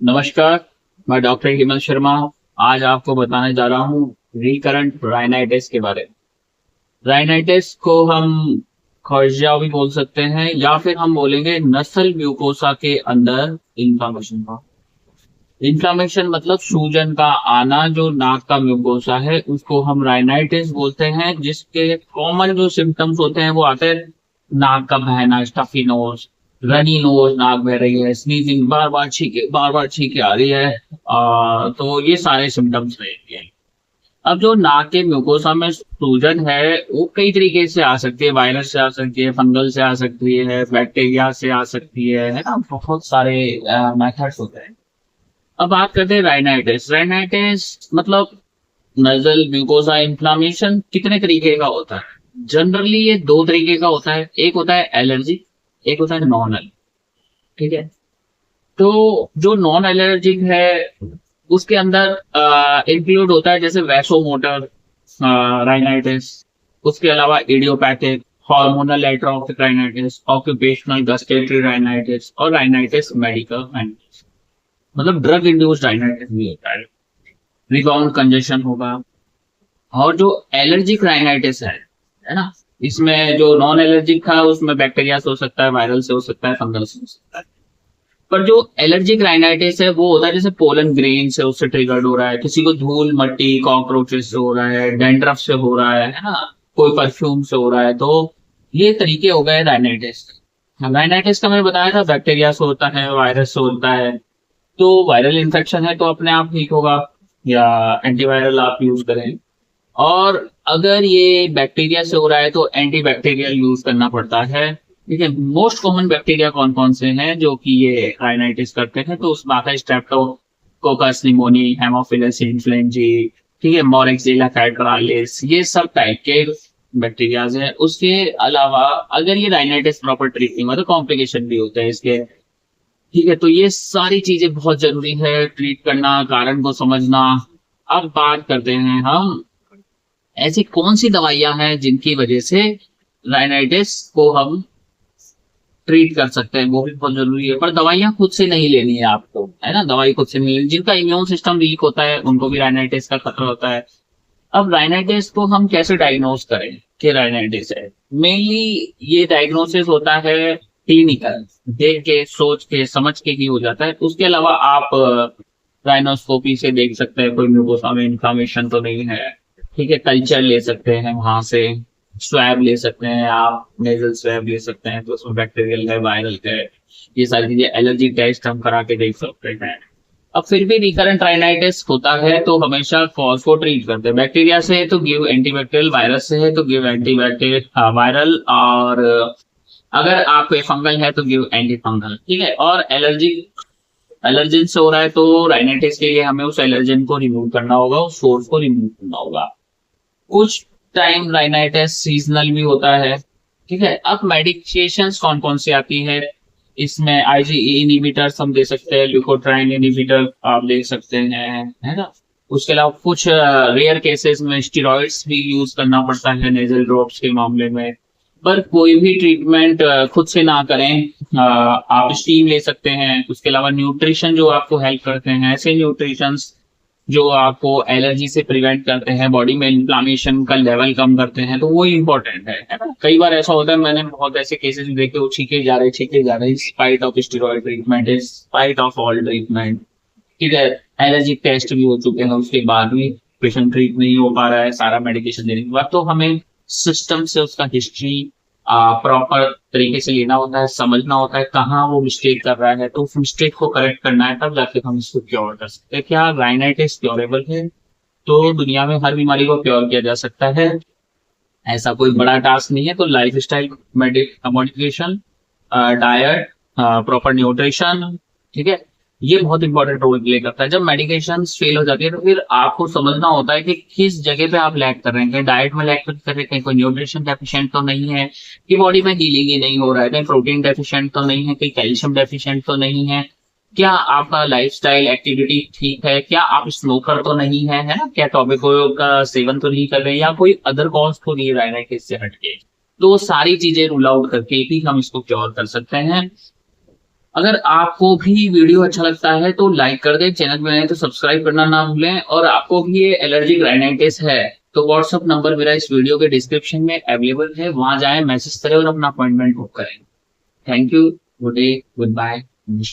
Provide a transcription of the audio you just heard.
नमस्कार। मैं डॉक्टर हेमंत शर्मा। आज आपको बताने जा रहा हूँ रिकरेंट राइनाइटिस के बारे में। राइनाइटिस को हम खर्जा भी बोल सकते हैं या फिर हम बोलेंगे नसल म्यूकोसा के अंदर इन्फ्लामेशन का। इन्फ्लामेशन मतलब सूजन का आना, जो नाक का म्यूकोसा है उसको हम राइनाइटिस बोलते हैं। जिसके कॉमन जो सिम्टम्स होते हैं वो आते हैं नाक का बहना, स्टफी नोज, रनी नोज, नाक बह रही है, स्नीजिंग, बार बार छींके आ रही है। तो ये सारे सिम्टम्स रहेंगे। अब जो नाक के म्यूकोसा में सूजन है वो कई तरीके से आ सकती है। वायरस से आ सकती है, फंगल से आ सकती है, बैक्टीरिया से आ सकती है ना। बहुत सारे मेथड्स होते हैं। अब बात करते हैं राइनाइटिस। राइनाइटिस मतलब नजल म्यूकोसा इन्फ्लामेशन कितने तरीके का होता है? जनरली ये दो तरीके का होता है। एक होता है एलर्जी, एक होता है नॉन एलर्जी। ठीक है। तो जो नॉन एलर्जिक है उसके अंदर इंक्लूड होता है जैसे वैसोमोटर राइनाइटिस, उसके अलावा idiopathic, hormonal atrophic rhinitis, occupational gustatory rhinitis और राइनाइटिस मेडिकल राइनाइटिस। मतलब ड्रग इंड्यूस्ड राइनाइटिस भी होता है। रिबाउंड कंजेशन होगा। और जो एलर्जिक राइनाइटिस है ना, इसमें जो नॉन एलर्जिक था उसमें बैक्टीरिया से हो सकता है, वायरल से हो सकता है, फंगल से हो सकता है। पर जो एलर्जिक राइनाइटिस है वो होता है जैसे पोलन ग्रेन से उससे ट्रिगर्ड हो रहा है, किसी को धूल मट्टी कॉकरोचेस से हो रहा है, डेंड्रफ से हो रहा है ना, कोई परफ्यूम से हो रहा है। तो ये तरीके हो गए राइनाइटिस। राइनाइटिस का मैंने बताया था बैक्टीरिया से होता है, वायरस से होता है। तो वायरल इन्फेक्शन है तो अपने आप ठीक होगा या एंटीवायरल आप यूज करें। और अगर ये बैक्टीरिया से हो रहा है तो एंटी बैक्टीरियल यूज करना पड़ता है। ठीक है। मोस्ट कॉमन बैक्टीरिया कौन कौन से हैं जो कि ये राइनाइटिस करते हैं? तो उसमें आता है स्ट्रेप्टोकोकस निमोनी, हेमोफिलस इन्फ्लुएंजी, ठीक है, मोरेक्सिला कैटरालिस, ये सब टाइप के बैक्टीरियाज हैं। उसके अलावा अगर ये राइनाइटिस प्रॉपर ट्रीट नहीं हुआ तो कॉम्प्लिकेशन भी होते हैं इसके। ठीक है। तो ये सारी चीजें बहुत जरूरी है, ट्रीट करना, कारण को समझना। अब बात करते हैं हम ऐसी कौन सी दवाइयां हैं जिनकी वजह से राइनाइटिस को हम ट्रीट कर सकते हैं, वो भी बहुत जरूरी है। पर दवाइयां खुद से नहीं लेनी है आपको, है ना। दवाई खुद से नहीं लेनी। जिनका इम्यून सिस्टम वीक होता है उनको भी राइनाइटिस का खतरा होता है। अब राइनाइटिस को हम कैसे डायग्नोज करें कि राइनाइटिस है? मेनली ये डायग्नोसिस होता है क्लिनिकल, देख के सोच के समझ के ही हो जाता है। उसके अलावा आप राइनोस्कोपी से देख सकते हैं कोई म्यूकोसा में इन्फ्लामेशन तो नहीं है। ठीक है। कल्चर ले सकते हैं वहां से, स्वैब ले सकते हैं आप, नेजल स्वैब ले सकते हैं तो उसमें बैक्टीरियल है, वायरल है, ये सारी चीजें। एलर्जी टेस्ट हम करा के देख सकते हैं। अब फिर भी रिकरेंट राइनाइटिस होता है तो हमेशा कॉज को ट्रीट करते हैं। बैक्टीरिया से है तो गिव एंटीबैक्टीरियल, वायरस से है तो गिव एंटीबैक्टीरियल वायरल, और अगर आपको फंगल है तो गिव एंटी फंगल। ठीक है। और एलर्जिन से हो रहा है तो राइनाइटिस के लिए हमें उस एलर्जिन को रिमूव करना होगा, उस सोर्स को रिमूव करना होगा। कुछ टाइम राइनाइटिस सीजनल भी होता है। ठीक है। अब मेडिकेशंस कौन कौन सी आती है इसमें? आईजीई इनहिबिटर्स हम दे सकते हैं, ल्यूकोट्राइन इनहिबिटर आप दे सकते हैं, है ना। उसके अलावा कुछ रेयर केसेस में स्टेरॉइड्स भी यूज करना पड़ता है नेजल ड्रॉप्स के मामले में। पर कोई भी ट्रीटमेंट खुद से ना करें। आप स्टीम ले सकते हैं। उसके अलावा न्यूट्रिशन जो आपको हेल्प करते हैं, ऐसे न्यूट्रिशंस जो आपको एलर्जी से प्रिवेंट करते हैं, बॉडी में इन्फ्लामेशन का लेवल कम करते हैं, तो वो इम्पोर्टेंट है ना। कई बार ऐसा होता है, मैंने बहुत ऐसे केसेस देखे, वो छीके जा रहे हैं spite of steroid treatment, spite of all treatment. ठीक है। एलर्जी टेस्ट भी हो चुके हैं, उसके बाद भी पेशेंट ठीक नहीं हो पा रहा है सारा मेडिकेशन देने के बाद। तो हमें सिस्टम से उसका हिस्ट्री प्रॉपर तरीके से लेना होता है, समझना होता है कहाँ वो मिस्टेक कर रहा है, तो उस मिस्टेक को करेक्ट करना है, तब जाके हम इसको क्योर कर सकते हैं। क्या राइनाइटिस क्योरेबल है? तो दुनिया में हर बीमारी को क्योर किया जा सकता है, ऐसा कोई बड़ा टास्क नहीं है। तो life style modification, diet, proper nutrition, ठीक है, ये बहुत इंपॉर्टेंट रोल प्ले करता है। जब मेडिकेशन फेल हो जाती है तो फिर आपको समझना होता है कि किस जगह पे आप लैग कर रहे हैं। कहीं डाइट में लैग कर रहे हैं, कहीं कोई न्यूट्रिशन डेफिशिएंट तो नहीं है, कि बॉडी में हीलिंग ही नहीं हो रहा है, कहीं प्रोटीन डेफिशिएंट तो नहीं है, कहीं कैल्शियम डेफिशिएंट तो नहीं है, क्या आपका लाइफस्टाइल एक्टिविटी ठीक है, क्या आप स्मोकर तो नहीं है ना, क्या टॉबैको का सेवन तो नहीं कर रहे हैं, या कोई अदर कॉज तो नहीं रहा है इससे हटके। तो वो सारी चीजें रूल आउट करके ही हम इसको क्योर कर सकते हैं। अगर आपको भी वीडियो अच्छा लगता है तो लाइक कर दें, चैनल में नए तो सब्सक्राइब करना ना भूलें। और आपको भी ये एलर्जिक राइनाइटिस है तो व्हाट्सअप नंबर मेरा इस वीडियो के डिस्क्रिप्शन में अवेलेबल है, वहां जाएं, मैसेज करें और अपना अपॉइंटमेंट बुक करें। Thank you, good day, good bye.